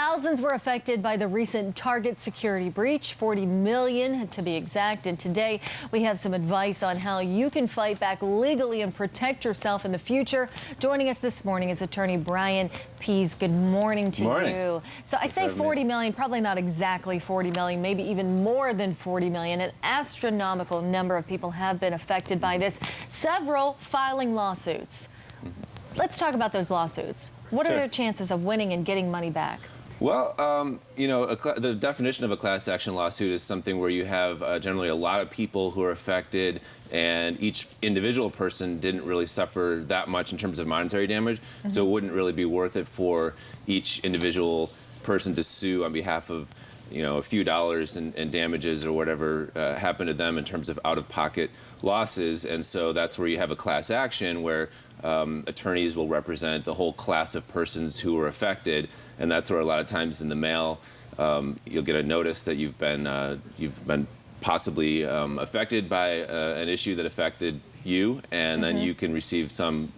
Thousands were affected by the recent Target security breach, 40 million to be exact. And today we have some advice on how you can fight back legally and protect yourself in the future. Joining us this morning is attorney Bryan Pease. Good morning to you. So I say 40 million, probably not exactly 40 million, maybe even more than 40 million. An astronomical number of people have been affected by this, several filing lawsuits. Let's talk about those lawsuits. What are their chances of winning and getting money back? Well, you know, the definition of a class action lawsuit is something where you have generally a lot of people who are affected, and each individual person didn't really suffer that much in terms of monetary damage, so it wouldn't really be worth it for each individual person to sue on behalf of, you know, a few dollars in damages or whatever happened to them in terms of out-of-pocket losses. And so that's where you have a class action where attorneys will represent the whole class of persons who were affected. And that's where a lot of times in the mail you'll get a notice that you've been possibly affected by an issue that affected you, and then you can receive some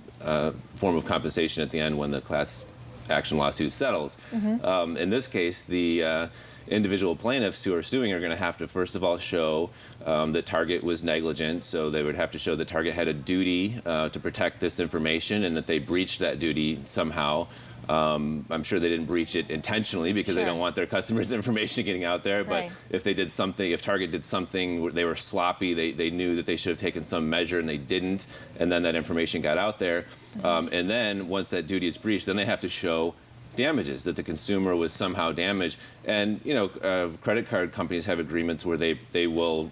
form of compensation at the end when the class action lawsuit settles. In this case, the individual plaintiffs who are suing are going to have to, first of all, show that Target was negligent. So they would have to show that Target had a duty to protect this information and that they breached that duty somehow. I'm sure they didn't breach it intentionally because they don't want their customers' information getting out there. But if they did something, if Target did something where they were sloppy, they knew that they should have taken some measure and they didn't, and then that information got out there. And then once that duty is breached, then they have to show damages, that the consumer was somehow damaged. And you know, credit card companies have agreements where they will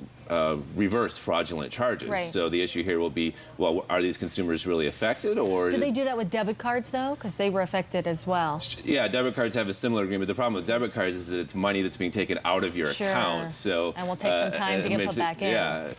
reverse fraudulent charges. So the issue here will be, well, are these consumers really affected, or do they do that with debit cards though? Because they were affected as well. Yeah, debit cards have a similar agreement. The problem with debit cards is that it's money that's being taken out of your account. So and will take some time to get put back in.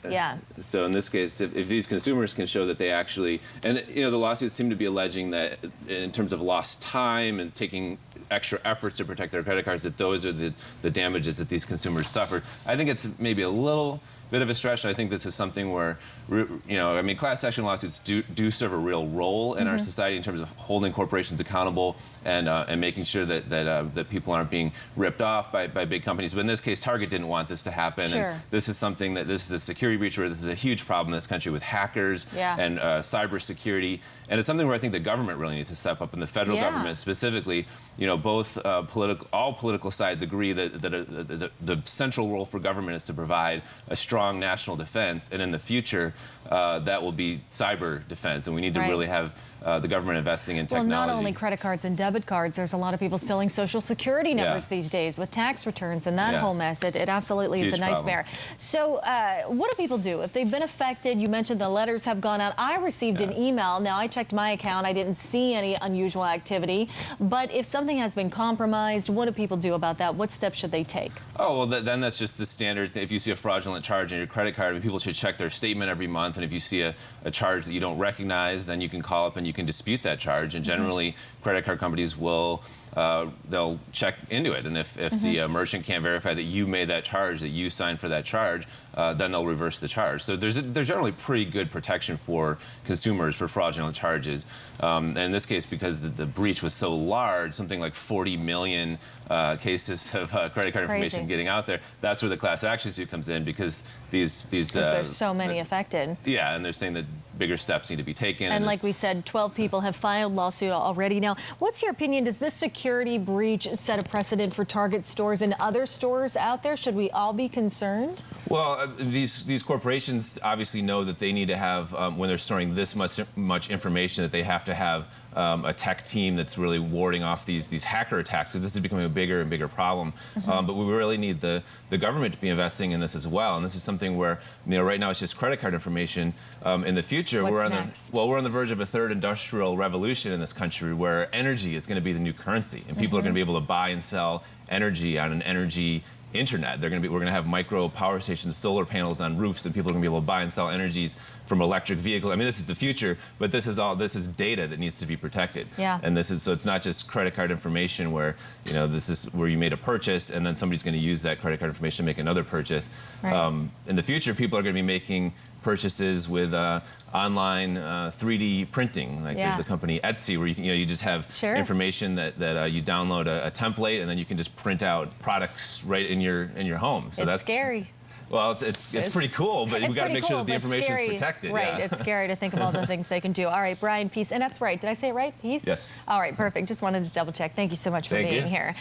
So in this case, if these consumers can show that they actually, and you know, the lawsuits seem to be alleging that in terms of lost time and taking extra efforts to protect their credit cards, that those are the damages that these consumers suffered. I think it's maybe a little bit of a stretch. I think this is something where, you know, I mean, class action lawsuits do serve a real role in our society in terms of holding corporations accountable and making sure that people aren't being ripped off by big companies. But in this case, Target didn't want this to happen. And this is something that, this is a security breach where this is a huge problem in this country with hackers and cybersecurity. And it's something where I think the government really needs to step up, and the federal government specifically. You know, both all political sides agree that the central role for government is to provide a strong national defense, and in the future, that will be cyber defense, and we need to really have the government investing in technology. Well, not only credit cards and debit cards, there's a lot of people stealing Social Security numbers these days with tax returns and that whole mess. It absolutely is a nightmare. So what do people do if they've been affected? You mentioned the letters have gone out. I received an email. Now, I checked my account. I didn't see any unusual activity. But if something has been compromised, what do people do about that? What steps should they take? Oh, well, then that's just the standard thing. If you see a fraudulent charge on your credit card, I mean, people should check their statement every month. And if you see a charge that you don't recognize, then you can call up and you can dispute that charge. And generally, credit card companies will they'll check into it. And if the merchant can't verify that you made that charge, that you signed for that charge, then they'll reverse the charge. So there's generally pretty good protection for consumers for fraudulent charges. And in this case, because the breach was so large, something like 40 million cases of credit card information getting out there, that's where the class action suit comes in, because there's so many affected. Yeah, and they're saying that bigger steps need to be taken. And like we said, 12 people have filed lawsuit already. Now, what's your opinion? Does this security breach set a precedent for Target stores and other stores out there? Should we all be concerned? Well, these corporations obviously know that they need to have, when they're storing this much information, that they have to have a tech team that's really warding off these hacker attacks. So this is becoming a bigger and bigger problem. But we really need the government to be investing in this as well. And this is something where, you know, right now it's just credit card information. In the future, we're on the verge of a third industrial revolution in this country, where energy is going to be the new currency, and people are going to be able to buy and sell energy on an energy internet. We're going to have micro power stations, solar panels on roofs, and people are going to be able to buy and sell energies from electric vehicles. I mean, this is the future, but this is data that needs to be protected. And so it's not just credit card information where, you know, this is where you made a purchase and then somebody's going to use that credit card information to make another purchase. In the future, people are going to be making purchases with online 3D printing. Like Yeah. there's the company Etsy where you just have Sure. information that you download a template and then you can just print out products right in your home. So It's that's scary. Well, it's pretty cool, but we got to make sure that the but information scary. is protected. Right, Yeah. it's scary to think of all the things they can do. All right, Bryan Pease, and that's right. Did I say it right? Pease? Yes. All right, perfect. Just wanted to double check. Thank you so much for Thank being you. here.